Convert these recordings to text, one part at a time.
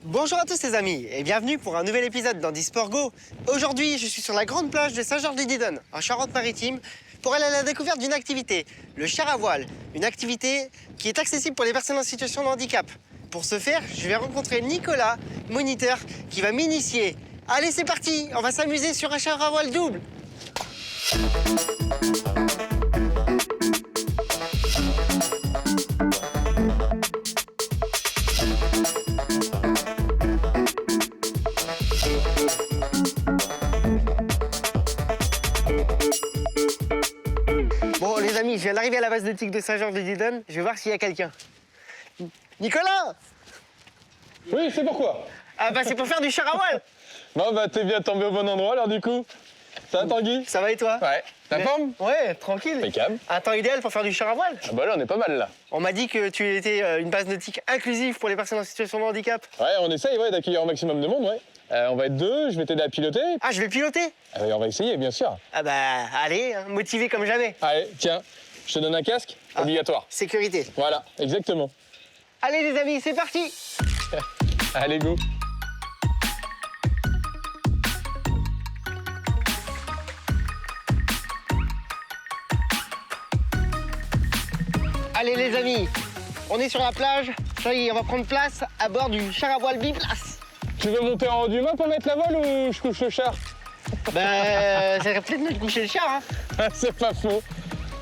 Bonjour à tous les amis et bienvenue pour un nouvel épisode dans Sport Go. Aujourd'hui, je suis sur la grande plage de Saint-Georges-de-Didonne, en Charente-Maritime, pour aller à la découverte d'une activité, le char à voile. Une activité qui est accessible pour les personnes en situation de handicap. Pour ce faire, je vais rencontrer Nicolas, moniteur, qui va m'initier. Allez, c'est parti, on va s'amuser sur un char à voile double. Bon, les amis, je viens d'arriver à la base nautique de Saint-Georges-de-Didonne. Je vais voir s'il y a quelqu'un. Nicolas! Oui, c'est pourquoi. Ah bah c'est pour faire du char à voile. Bon, bah t'es bien tombé au bon endroit alors du coup. Ça va Tanguy? Ça va et toi? Ouais. La forme? Ouais, tranquille. Impeccable. Un temps idéal pour faire du char à voile. Ah bah là, on est pas mal là. On m'a dit que tu étais une base nautique inclusive pour les personnes en situation de handicap. Ouais, on essaye d'accueillir un maximum de monde, ouais. On va être deux, je vais t'aider à piloter. Ah, je vais piloter? Ah ouais, on va essayer, bien sûr. Ah bah allez, hein, motivé comme jamais. Allez, tiens, je te donne un casque, obligatoire. Sécurité. Voilà, exactement. Allez les amis, c'est parti. Allez, go. Allez les amis, on est sur la plage. Ça y est, on va prendre place à bord du char à voile biplace. Tu veux monter en haut du mât pour mettre la voile ou je couche le char? Bah, ça serait peut-être mieux de coucher le char, hein. Ah, c'est pas faux.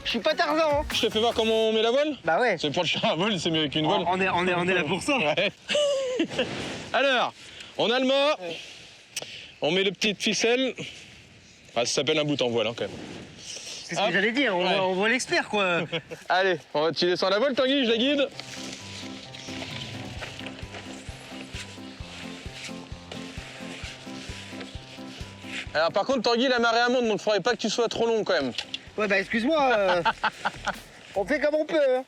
Je suis pas Tarzan, hein. Je te fais voir comment on met la voile? Bah ouais. C'est pour le char à voile, c'est mieux qu'une voile. On est là pour ça. Ouais. Alors, on a le mât, on met les petites ficelles. Ah, ça s'appelle un bout en voile, hein, quand même. C'est ce que j'allais dire, on voit l'expert, quoi. Allez, tu descends la voile, Tanguy, je la guide. Alors par contre, Tanguy, la marée monte, donc il faudrait pas que tu sois trop long quand même. Ouais, bah excuse-moi, on fait comme on peut, hein.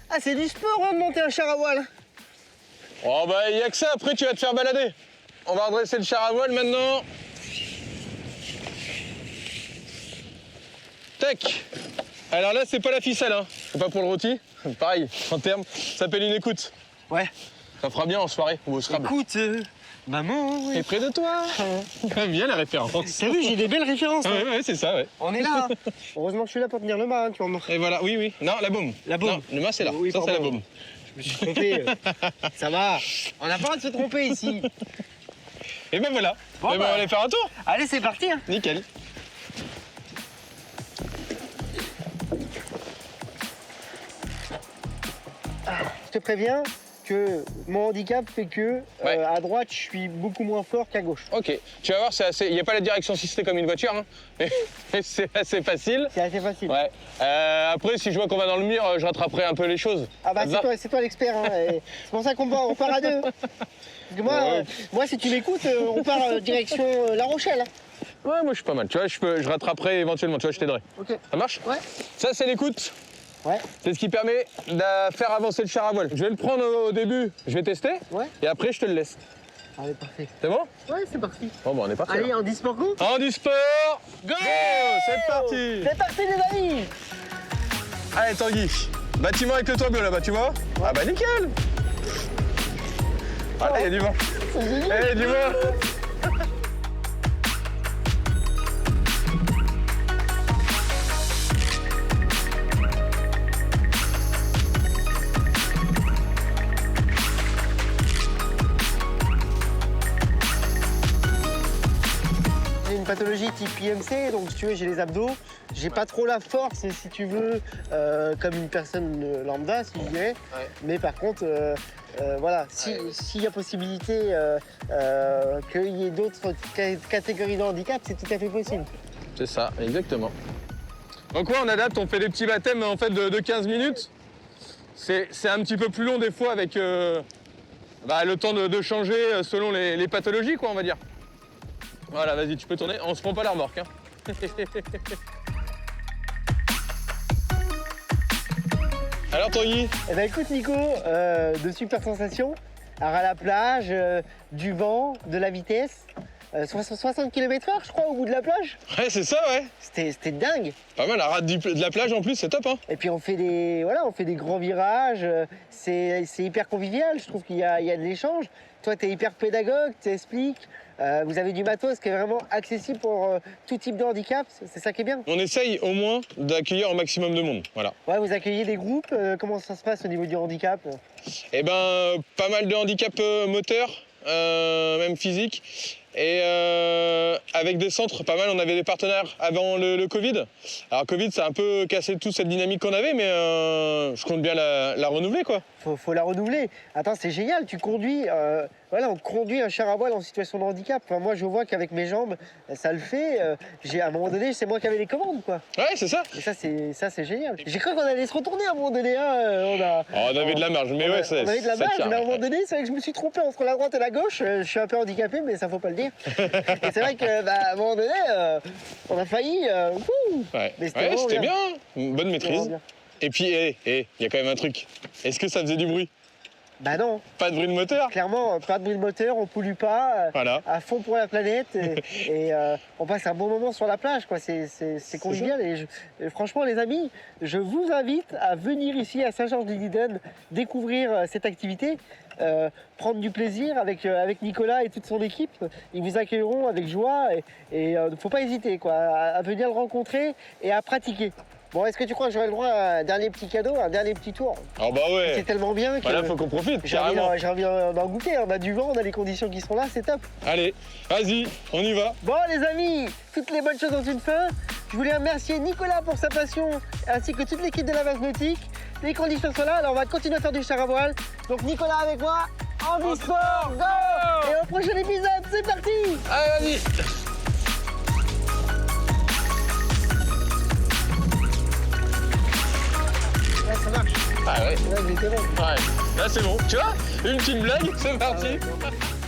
Ah, c'est du sport, hein, de monter un char à voile. Oh bah, il y a que ça, après tu vas te faire balader. On va redresser le char à voile maintenant. Tac. Alors là, c'est pas la ficelle, hein. C'est pas pour le rôti. Pareil, en termes, ça s'appelle une écoute. Ouais. Ça fera bien en soirée, ou au Scrabble. Écoute, maman... Et près de toi. J'aime bien la référence. T'as vu, j'ai des belles références, hein. Ouais, c'est ça, ouais. On est là. Heureusement que je suis là pour tenir le mât, hein, tu vois. Et voilà, oui. Non, la baume. La baume. Non, le mât, c'est là. Oui, ça, c'est la pardon. baume. Je me suis trompé. Ça va. On n'a pas le droit de se tromper ici. Et ben voilà. Bon, on va aller faire un tour. Allez, c'est parti, hein. Nickel. Je te préviens que mon handicap fait que Ouais. à droite, je suis beaucoup moins fort qu'à gauche. Ok. Tu vas voir, c'est assez. Il n'y a pas la direction assistée comme une voiture, hein. Mais c'est assez facile. C'est assez facile. Ouais. Après, si je vois qu'on va dans le mur, je rattraperai un peu les choses. Ah bah Ça te va c'est toi l'expert, hein. Et c'est pour ça qu'on on part à deux. Parce que moi, Ouais. moi, si tu m'écoutes, on part direction La Rochelle, hein. Ouais, moi je suis pas mal. Tu vois, je rattraperai éventuellement. Tu vois, je t'aiderai. Ok. Ça marche? Ouais. Ça, c'est l'écoute. Ouais. C'est ce qui permet de faire avancer le char à voile. Je vais le prendre au début, je vais tester. Ouais. Et après, je te le laisse. Allez, parfait. C'est bon? Ouais, c'est parti. Bon, bah, on est parti. Allez, alors. on dit sport go. En du sport, go! C'est parti! C'est parti, les amis. Allez, Tanguy. Bâtiment avec le toit bleu là-bas, tu vois? Ah bah nickel! Allez, il y a du vent. Allez, du vent. J'ai une pathologie type IMC, donc si tu veux, j'ai les abdos. J'ai pas trop la force, si tu veux, comme une personne lambda, si je dirais. Ouais. Mais par contre, voilà, s'il y a possibilité qu'il y ait d'autres catégories de handicap, c'est tout à fait possible. C'est ça, exactement. Donc ouais, on adapte, on fait des petits baptêmes en fait de 15 minutes. C'est un petit peu plus long des fois avec le temps de changer selon les pathologies, quoi, on va dire. Voilà, vas-y, tu peux tourner. On se prend pas la remorque, hein. Alors, Tanguy? Eh ben écoute Nico, de super sensations. Alors à la plage, du vent, de la vitesse. 60 km/h, je crois, au bout de la plage. Ouais, c'est ça, ouais. C'était dingue. Pas mal, la rade de la plage en plus, c'est top, hein. Et puis on fait des grands virages. C'est hyper convivial. Je trouve qu'il y a de l'échange. Toi, tu es hyper pédagogue, tu expliques. Vous avez du matos qui est vraiment accessible pour tout type de handicap. C'est ça qui est bien. On essaye au moins d'accueillir un maximum de monde, voilà. Ouais, vous accueillez des groupes. Comment ça se passe au niveau du handicap? Eh ben, pas mal de handicap moteur, même physique. Et avec des centres, pas mal, on avait des partenaires avant le Covid. Alors Covid, ça a un peu cassé toute cette dynamique qu'on avait, mais je compte bien la renouveler, quoi. Faut la renouveler. Attends, c'est génial, tu conduis, on conduit un char à voile en situation de handicap. Enfin, moi, je vois qu'avec mes jambes, ça le fait. À un moment donné, c'est moi qui avais les commandes, quoi. Ouais, c'est ça. Et ça, c'est génial. J'ai cru qu'on allait se retourner à un moment donné. Hein. On avait de la marge, mais ouais, c'est on avait de la marge, tient, mais à un ouais. moment donné, c'est vrai que je me suis trompé entre la droite et la gauche. Je suis un peu handicapé, mais ça faut pas le dire. Et c'est vrai que, à un moment donné, on a failli. Ouais, Mais ouais, c'était bien. bien. Une bonne maîtrise. Bien. Et puis, il y a quand même un truc. Est-ce que ça faisait du bruit? Bah non. Pas de bruit de moteur? Clairement, pas de bruit de moteur, on pollue pas, Voilà. à fond pour la planète et on passe un bon moment sur la plage, quoi. C'est convivial et franchement les amis, je vous invite à venir ici à Saint-Georges-de-Didonne découvrir cette activité, prendre du plaisir avec Nicolas et toute son équipe. Ils vous accueilleront avec joie et ne faut pas hésiter, quoi, à venir le rencontrer et à pratiquer. Bon, est-ce que tu crois que j'aurai le droit à un dernier petit cadeau, un dernier petit tour? Ah bah ouais. C'est tellement bien que Voilà, faut qu'on profite, j'ai envie carrément. d'en goûter. On a du vent, on a les conditions qui sont là, c'est top. Allez, vas-y, on y va. Bon les amis, toutes les bonnes choses ont une fin. Je voulais remercier Nicolas pour sa passion, ainsi que toute l'équipe de la Vase Nautique. Les conditions sont là, alors on va continuer à faire du char à voile. Donc Nicolas avec moi, en sport, go! Et au prochain épisode, c'est parti! Allez, vas-y. Là ça marche, Ah ouais. là j'étais bon. Ouais. Là c'est bon. Tu vois? Une petite blague, c'est parti. Ah ouais.